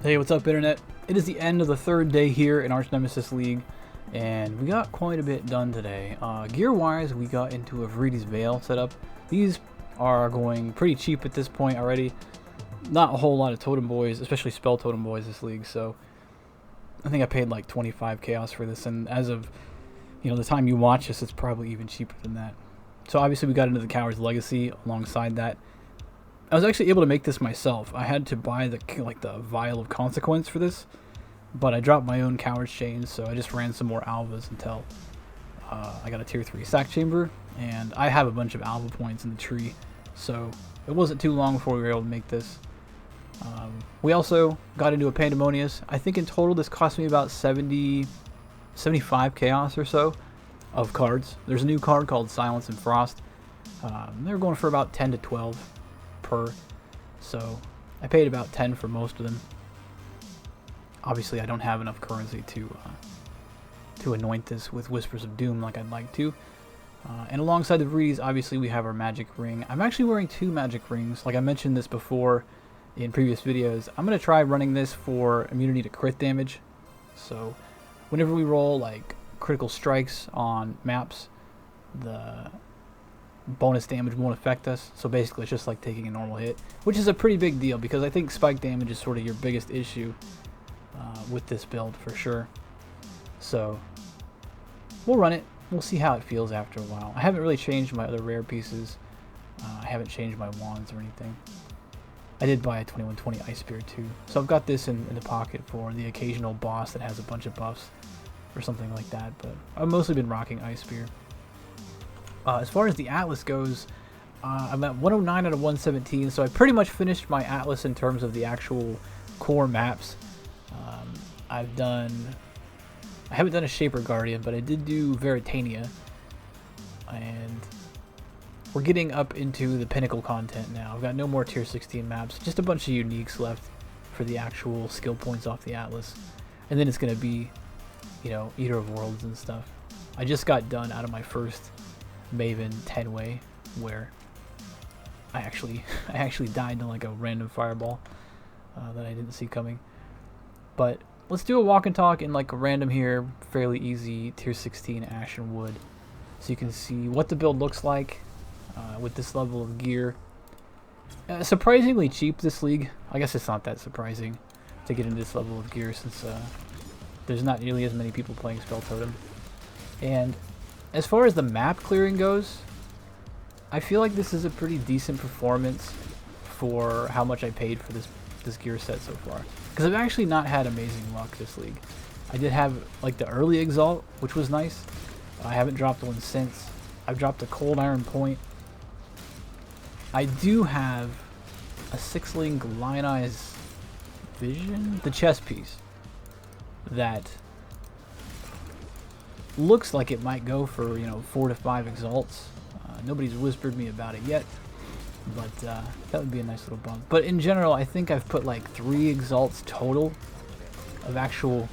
Hey, what's up, Internet? It is the end of the third day here in Archnemesis League, and we got quite a bit done today. Gear-wise, we got into a Viridi's Vaal setup. These are going pretty cheap at this point already. Not a whole lot of Totem Boys, especially Spell Totem Boys this league, so I think I paid like 25 Chaos for this, and as of the time you watch this, it's probably even cheaper than that. So obviously we got into the Coward's Legacy alongside that. I was actually able to make this myself. I had to buy the Vial of Consequence for this, but I dropped my own Coward's Chains, so I just ran some more Alvas until I got a tier 3 sack chamber, and I have a bunch of Alva points in the tree, so it wasn't too long before we were able to make this. We also got into a Pandemonious. I think in total this cost me about 75 Chaos or so of cards. There's a new card called Silence and Frost. They're going for about 10 to 12 per, so I paid about 10 for most of them. Obviously I don't have enough currency to anoint this with Whispers of Doom like I'd like to. And alongside the Viridi's, obviously we have our magic ring. I'm actually wearing 2 magic rings. Like I mentioned this before in previous videos, I'm going to try running this for immunity to crit damage. So whenever we roll like critical strikes on maps, the bonus damage won't affect us. So basically it's just like taking a normal hit, which is a pretty big deal because I think spike damage is sort of your biggest issue with this build for sure. So we'll run it. We'll see how it feels after a while. I haven't really changed my other rare pieces. I haven't changed my wands or anything. I did buy a 2120 Ice Spear too. So I've got this in the pocket for the occasional boss that has a bunch of buffs or something like that. But I've mostly been rocking Ice Spear. As far as the Atlas goes, I'm at 109 out of 117, so I pretty much finished my Atlas in terms of the actual core maps. I haven't done a Shaper Guardian, but I did do Veritania, and we're getting up into the pinnacle content now. I've got no more tier 16 maps, just a bunch of uniques left for the actual skill points off the Atlas, and then it's going to be, Eater of Worlds and stuff. I just got done out of my first Maven 10-way where I actually died to like a random fireball that I didn't see coming. But let's do a walk and talk in like a random here, fairly easy tier 16 Ashen Wood, so you can see what the build looks like with this level of gear. Surprisingly cheap this league. I guess it's not that surprising to get into this level of gear since there's not nearly as many people playing Spell Totem. And as far as the map clearing goes, I feel like this is a pretty decent performance for how much I paid for this gear set so far. Because I've actually not had amazing luck this league. I did have like the early Exalt, which was nice. I haven't dropped one since. I've dropped a Cold Iron Point. I do have a 6-link Lionized Vision, the chess piece, that looks like it might go for 4 to 5 exalts. Nobody's whispered me about it yet, but that would be a nice little bump. But in general, I think I've put like 3 exalts total of actual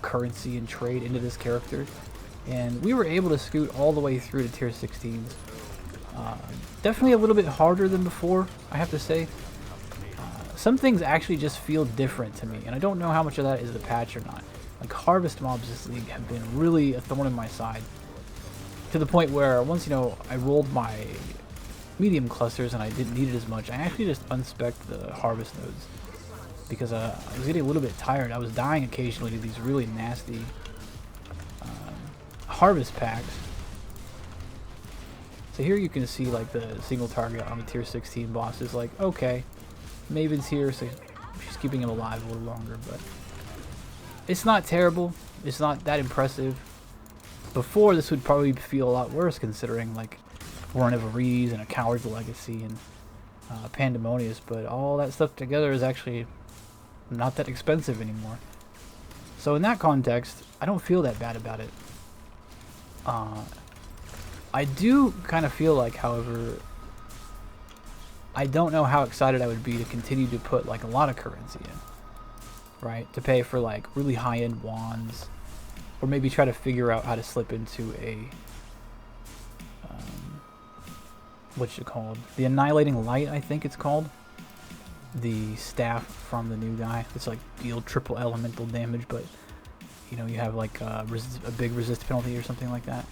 currency and trade into this character, and we were able to scoot all the way through to tier 16s. Definitely a little bit harder than before, I have to say. Some things actually just feel different to me, and I don't know how much of that is the patch or not. Like harvest mobs this league have been really a thorn in my side, to the point where once I rolled my medium clusters and I didn't need it as much, I actually just unspec'd the harvest nodes because I was getting a little bit tired. I was dying occasionally to these really nasty harvest packs. So here you can see like the single target on the tier 16 boss is like, okay, Maven's here, so she's keeping him alive a little longer, but it's not terrible. It's not that impressive. Before, this would probably feel a lot worse considering like we're in a Viridi's and a Coward's Legacy and Pandemonious, but all that stuff together is actually not that expensive anymore. So in that context, I don't feel that bad about it. I do kind of feel like, however, I don't know how excited I would be to continue to put like a lot of currency in, right? To pay for like really high-end wands, or maybe try to figure out how to slip into a what's it called? The Annihilating Light, I think it's called. the staff from the new guy. It's like deal triple elemental damage, but you know, you have like a big resist penalty or something like that.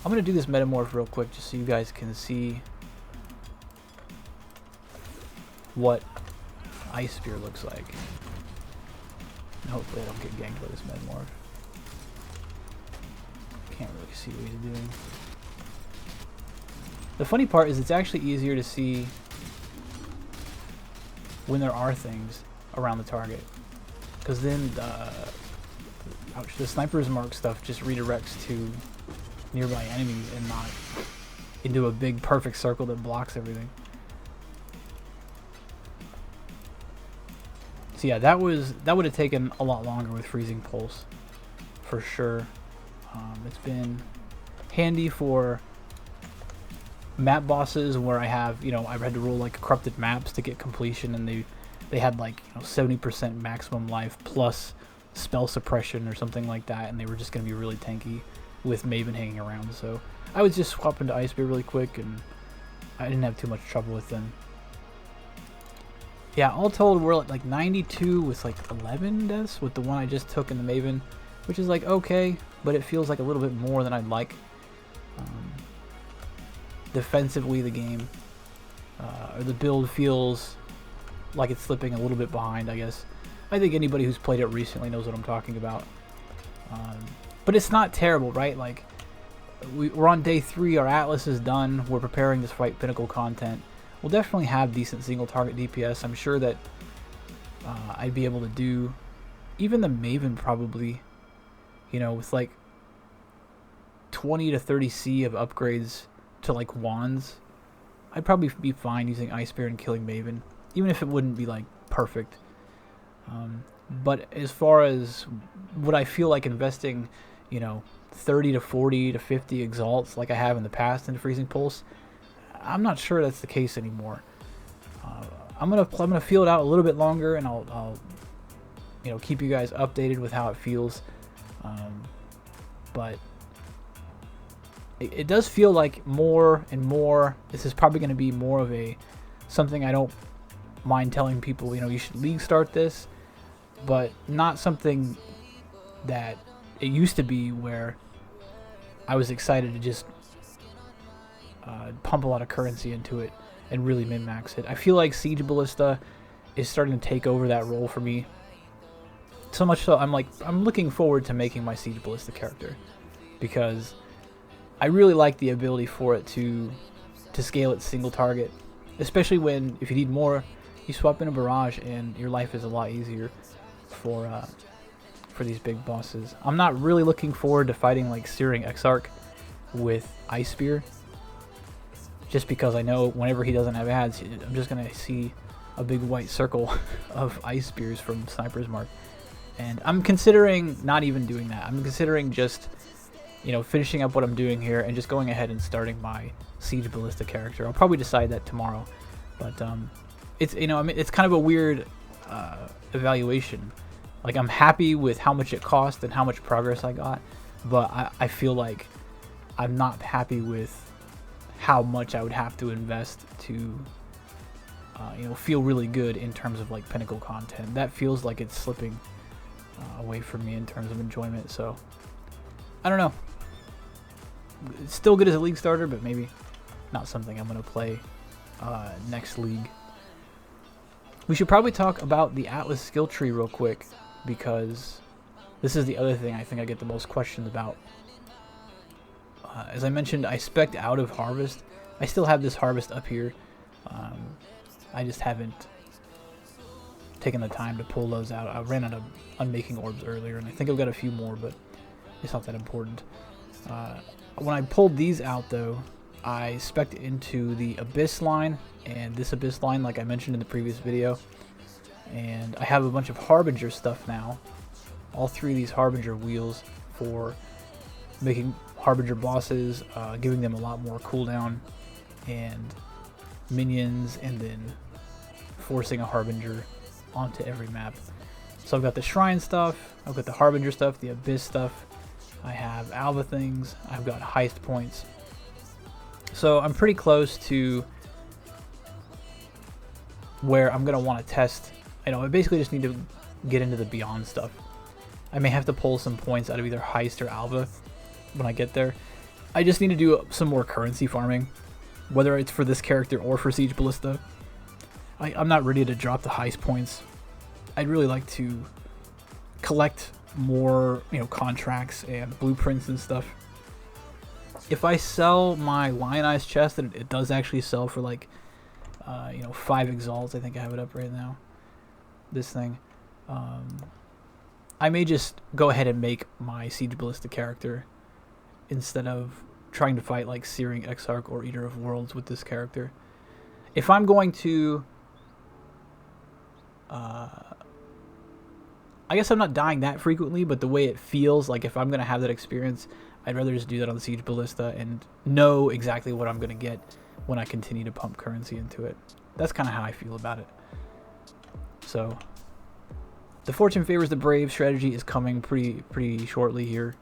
I'm gonna do this metamorph real quick just so you guys can see what Ice Spear looks like. And hopefully I don't get ganked by this metamorph. Can't really see what he's doing. The funny part is it's actually easier to see when there are things around the target, because then the sniper's mark stuff just redirects to nearby enemies and not into a big perfect circle that blocks everything. So yeah, that would have taken a lot longer with Freezing Pulse, for sure. It's been handy for map bosses where I have, you know, I've had to roll like corrupted maps to get completion, and they had like, you know, 70% maximum life plus spell suppression or something like that, and they were just going to be really tanky with Maven hanging around. So I would just swap into Ice Spear really quick, and I didn't have too much trouble with them. Yeah, all told, we're at like 92 with like 11 deaths with the one I just took in the Maven, which is like okay, but it feels like a little bit more than I'd like. Defensively, the game, or the build feels like it's slipping a little bit behind, I guess. I think anybody who's played it recently knows what I'm talking about. But it's not terrible, right? Like, we're on day 3, our Atlas is done, we're preparing this fight Pinnacle content. We'll definitely have decent single target DPS. I'm sure that I'd be able to do even the Maven probably, you know, with like 20 to 30 C of upgrades to like wands. I'd probably be fine using Ice Spear and killing Maven, even if it wouldn't be like perfect. But as far as would I feel like investing, you know, 30 to 40 to 50 exalts like I have in the past into Freezing Pulse, I'm not sure that's the case anymore. I'm gonna feel it out a little bit longer, and I'll you know, keep you guys updated with how it feels. But it does feel like more and more, this is probably going to be more of a something I don't mind telling people, you know, you should league start this, but not something that it used to be where I was excited to just pump a lot of currency into it and really min-max it. I feel like Siege Ballista is starting to take over that role for me. So much so, I'm looking forward to making my Siege Ballista character, because I really like the ability for it to scale its single target, especially when, if you need more, you swap in a barrage and your life is a lot easier for these big bosses. I'm not really looking forward to fighting like Searing Exarch with Ice Spear, just because I know whenever he doesn't have ads, I'm just gonna see a big white circle of Ice Spears from Sniper's Mark. And I'm considering not even doing that. I'm considering just, you know, finishing up what I'm doing here and just going ahead and starting my Siege Ballista character. I'll probably decide that tomorrow. But it's, you know, I mean, it's kind of a weird evaluation. Like, I'm happy with how much it cost and how much progress I got, but I feel like I'm not happy with how much I would have to invest to you know, feel really good in terms of like Pinnacle content. That feels like it's slipping away from me in terms of enjoyment. So I don't know, it's still good as a league starter, but maybe not something I'm going to play next league. We should probably talk about the Atlas skill tree real quick, because this is the other thing I think I get the most questions about. As I mentioned, I spec'd out of Harvest. I still have this Harvest up here. I just haven't taken the time to pull those out. I ran out of unmaking orbs earlier, and I think I've got a few more, but it's not that important. When I pulled these out, though, I spec'd into the Abyss line and this Abyss line, like I mentioned in the previous video. And I have a bunch of Harbinger stuff now. All 3 of these Harbinger wheels for making Harbinger bosses, giving them a lot more cooldown and minions, and then forcing a Harbinger onto every map. So I've got the Shrine stuff, I've got the Harbinger stuff, the Abyss stuff, I have Alva things, I've got Heist points. So I'm pretty close to where I'm going to want to test. I basically just need to get into the beyond stuff. I may have to pull some points out of either Heist or Alva when I get there. I just need to do some more currency farming, whether it's for this character or for Siege Ballista. I'm not ready to drop the Heist points. I'd really like to collect more, contracts and blueprints and stuff. If I sell my Lionized chest, and it does actually sell for like, 5 exalts. I think I have it up right now. This thing. I may just go ahead and make my Siege Ballista character instead of trying to fight like Searing Exarch or Eater of Worlds with this character. If I'm going to... I guess I'm not dying that frequently, but the way it feels, like if I'm going to have that experience, I'd rather just do that on the Siege Ballista and know exactly what I'm going to get when I continue to pump currency into it. That's kind of how I feel about it. So, the Fortune Favors the Brave strategy is coming pretty shortly here.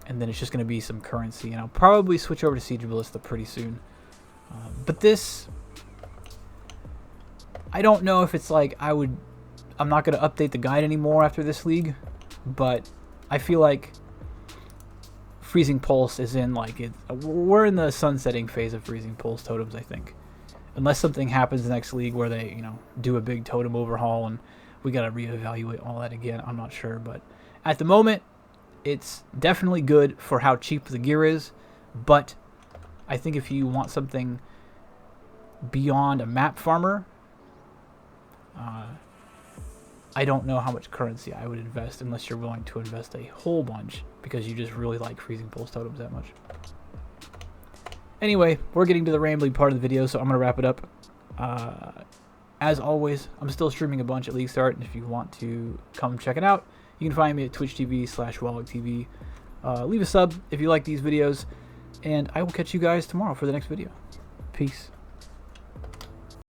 And then it's just going to be some currency, and I'll probably switch over to Siege Ballista pretty soon. But this... I don't know if it's like I'm not going to update the guide anymore after this league, but I feel like Freezing Pulse is in we're in the sunsetting phase of Freezing Pulse totems, I think. Unless something happens the next league where they, do a big totem overhaul and we got to reevaluate all that again. I'm not sure, but at the moment, it's definitely good for how cheap the gear is, but I think if you want something beyond a map farmer, I don't know how much currency I would invest unless you're willing to invest a whole bunch because you just really like Freezing Pulse totems that much. Anyway, we're getting to the rambling part of the video, so I'm going to wrap it up. As always, I'm still streaming a bunch at League Start, and if you want to come check it out, you can find me at twitch.tv/WallogTV. Leave a sub if you like these videos, and I will catch you guys tomorrow for the next video. Peace.